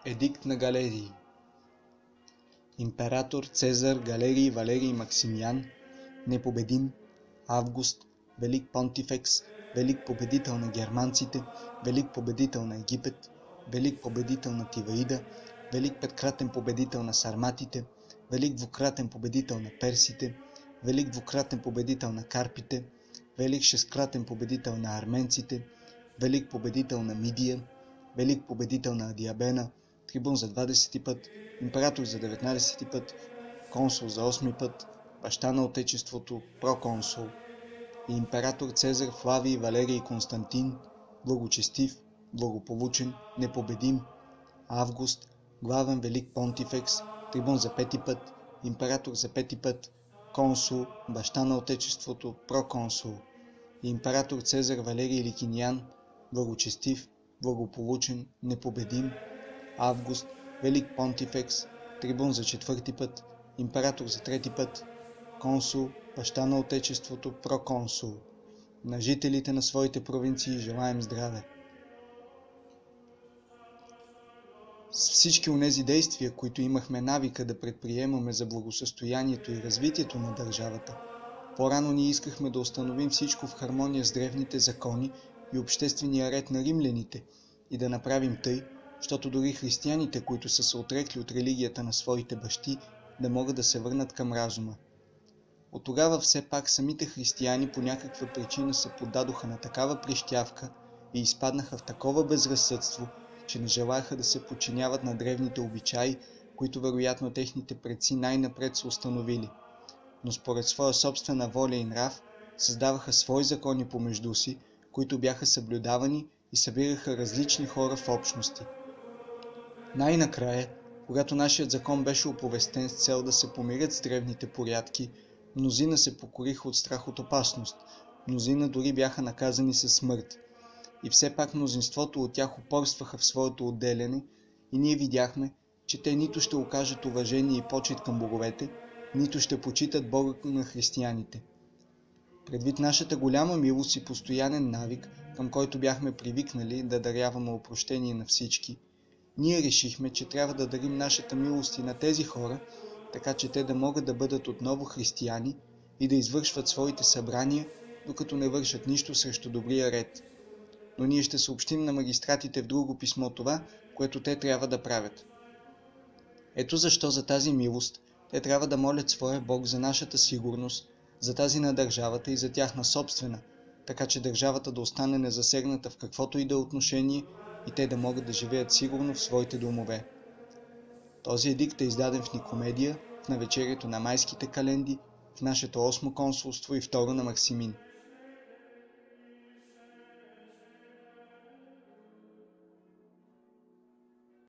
Едикт на Галерий. Император Цезар Галерий Валерий Максимиан, непобедим, Август, велик понтифекс, велик победител на германците, велик победител на Египет, велик победител на Тиваида, велик петкратен победител на сарматите, велик двукратен победител на персите, велик двукратен победител на карпите, велик шесткратен победител на арменците, велик победител на Мидия, велик победител на Адиабена, трибун за 20 път, император за 19 път, консул за 8 път, баща на отечеството, проконсул, и император Цезар Флавий Валерий Константин, благочестив, благополучен, непобедим, Август, главен велик понтифекс, трибун за 5 път, император за 5 път, консул, баща на отечеството, проконсул, и император Цезар Валерий Ликиниан, благочестив, благополучен, непобедим, Август, велик понтифекс, трибун за 4 път, император за 3 път, консул, баща на отечеството, проконсул. На жителите на своите провинции желаем здраве. С всички онези действия, които имахме навика да предприемаме за благосъстоянието и развитието на държавата, по-рано ние искахме да установим всичко в хармония с древните закони и обществения ред на римляните и да направим тъй, защото дори християните, които са се отрекли от религията на своите бащи, да могат да се върнат към разума. От тогава все пак самите християни по някаква причина се поддадоха на такава прищявка и изпаднаха в такова безразсъдство, че не желаяха да се подчиняват на древните обичаи, които вероятно техните предци най-напред са установили. Но според своя собствена воля и нрав създаваха свои закони помежду си, които бяха съблюдавани и събираха различни хора в общности. Най-накрая, когато нашият закон беше оповестен с цел да се помирят с древните порядки, мнозина се покориха от страх от опасност, мнозина дори бяха наказани със смърт. И все пак мнозинството от тях упорстваха в своето отделяне и ние видяхме, че те нито ще окажат уважение и почет към боговете, нито ще почитат Бога на християните. Предвид нашата голяма милост и постоянен навик, към който бяхме привикнали да даряваме опрощение на всички, ние решихме, че трябва да дарим нашата милост и на тези хора, така че те да могат да бъдат отново християни и да извършват своите събрания, докато не вършат нищо срещу добрия ред. Но ние ще съобщим на магистратите в друго писмо това, което те трябва да правят. Ето защо за тази милост те трябва да молят своя Бог за нашата сигурност, за тази на държавата и за тяхна собствена, така че държавата да остане незасегната в каквото и да е отношение и те да могат да живеят сигурно в своите домове. Този едикт е издаден в Никомедия, в навечерието на майските календи, в нашето 8 консулство и 2 на Максимин.